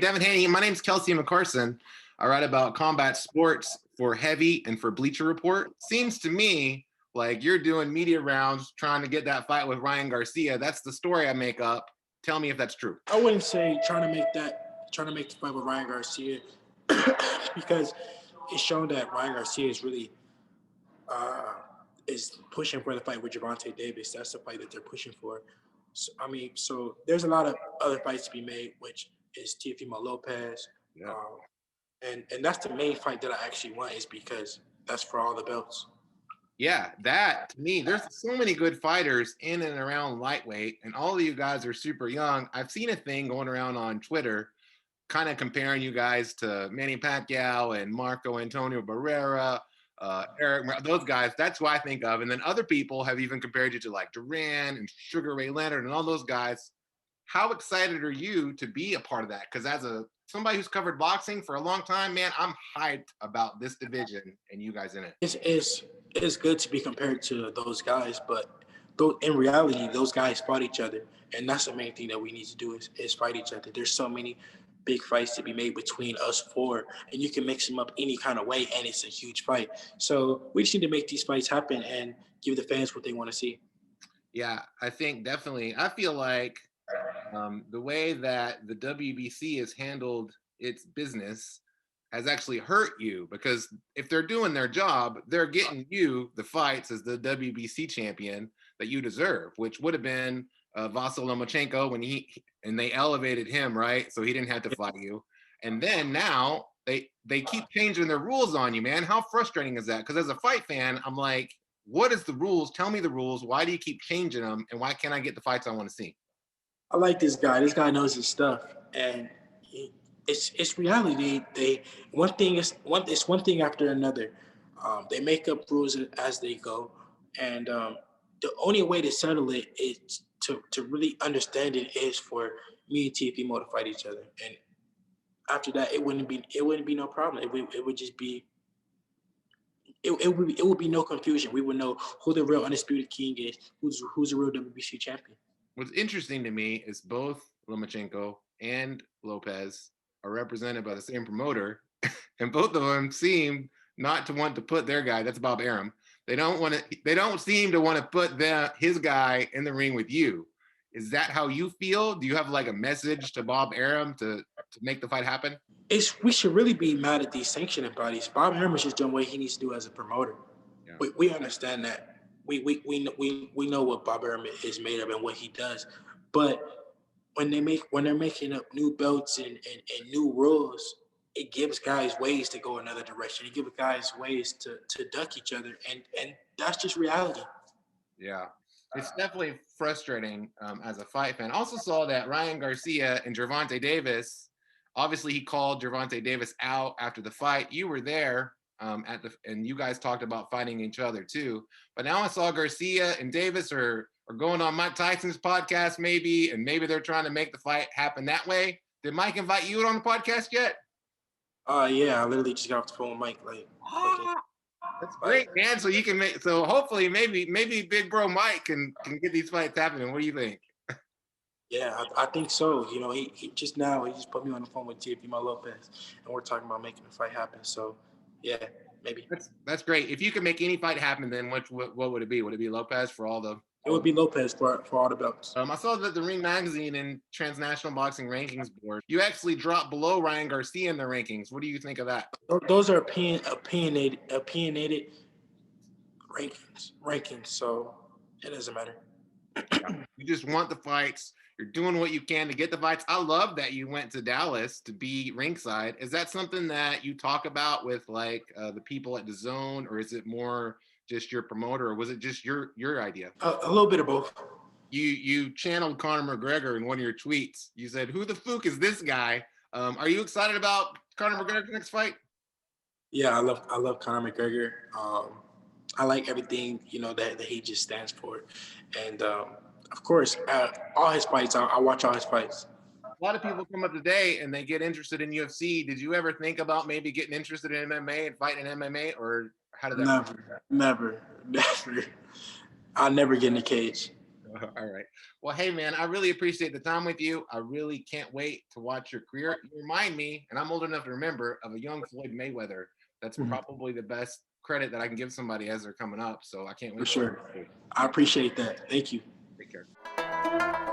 Devin Haney, my name's Kelsey McCarson. I write about combat sports for Heavy and for Bleacher Report. Seems to me like you're doing media rounds trying to get that fight with Ryan Garcia. That's the story I make up. Tell me if that's true. I wouldn't say trying to make the fight with Ryan Garcia because it's shown that Ryan Garcia is really is pushing for the fight with Gervonta Davis. That's the fight that they're pushing for. So there's a lot of other fights to be made, which is Teofimo Lopez. Yeah. And that's the main fight that I actually want, is because that's for all the belts. Yeah, that to me, there's so many good fighters in and around lightweight, and all of you guys are super young. I've seen a thing going around on Twitter kind of comparing you guys to Manny Pacquiao and Marco Antonio Barrera, Eric, those guys. That's who I think of. And then other people have even compared you to like Duran and Sugar Ray Leonard and all those guys. How excited are you to be a part of that? Because as somebody who's covered boxing for a long time, man, I'm hyped about this division and you guys in it. It's good to be compared to those guys, but in reality, those guys fought each other. And that's the main thing that we need to do is fight each other. There's so many big fights to be made between us four, and you can mix them up any kind of way, and it's a huge fight. So we just need to make these fights happen and give the fans what they want to see. Yeah, I think definitely. I feel like the way that the WBC has handled its business has actually hurt you, because if they're doing their job, they're getting you the fights as the WBC champion that you deserve, which would have been Vasyl Lomachenko when they elevated him, right? So he didn't have to fight you. And then now they keep changing their rules on you, man. How frustrating is that? Because as a fight fan, I'm like, what is the rules? Tell me the rules. Why do you keep changing them? And why can't I get the fights I want to see? I like this guy. This guy knows his stuff, and it's reality. It's one thing after another. They make up rules as they go, and the only way to settle it is to really understand it is for me and Teofimo to fight each other, and after that, it wouldn't be no problem. It would just be. It would be no confusion. We would know who the real undisputed king is, who's the real WBC champion. What's interesting to me is both Lomachenko and Lopez are represented by the same promoter, and both of them seem not to want to put their guy. That's Bob Arum. They don't seem to want to put his guy in the ring with you. Is that how you feel? Do you have like a message to Bob Arum to make the fight happen? We should really be mad at these sanctioning bodies. Bob Arum is just doing what he needs to do as a promoter. Yeah. We understand that. We know what Bob Arum is made of and what he does, but when they're making up new belts and new rules, it gives guys ways to go another direction. It gives guys ways to duck each other, and that's just reality. Yeah, it's definitely frustrating as a fight fan. Also saw that Ryan Garcia and Gervonta Davis. Obviously, he called Gervonta Davis out after the fight. You were there. And you guys talked about fighting each other too. But now I saw Garcia and Davis are going on Mike Tysons' podcast maybe, and maybe they're trying to make the fight happen that way. Did Mike invite you on the podcast yet? Yeah, I literally just got off the phone with Mike. That's great, man. So you can hopefully maybe Big Bro Mike can get these fights happening. What do you think? Yeah, I think so. You know, he just put me on the phone with Teofimo Lopez, and we're talking about making the fight happen. So. Yeah, maybe. That's great. If you could make any fight happen, then what would it be? Would it be Lopez for all the? It would be Lopez for all the belts. I saw that the Ring Magazine and Transnational Boxing Rankings Board, you actually dropped below Ryan Garcia in the rankings. What do you think of that? Those are opinionated rankings. So it doesn't matter. You just want the fights. You're doing what you can to get the fights. I love that you went to Dallas to be ringside. Is that something that you talk about with like the people at DAZN, or is it more just your promoter, or was it just your idea? A little bit of both. You channeled Conor McGregor in one of your tweets. You said, "Who the fuck is this guy?" Are you excited about Conor McGregor's next fight? Yeah, I love Conor McGregor. I like everything that he just stands for, and. Of course, all his fights, I watch all his fights. A lot of people come up today and they get interested in UFC. Did you ever think about maybe getting interested in MMA and fighting in MMA, or how did that Never. I'll never get in the cage. All right. Well, hey, man, I really appreciate the time with you. I really can't wait to watch your career. You remind me, and I'm old enough to remember, of a young Floyd Mayweather. That's probably the best credit that I can give somebody as they're coming up. So I can't wait. For sure. I appreciate that. Thank you. Take care.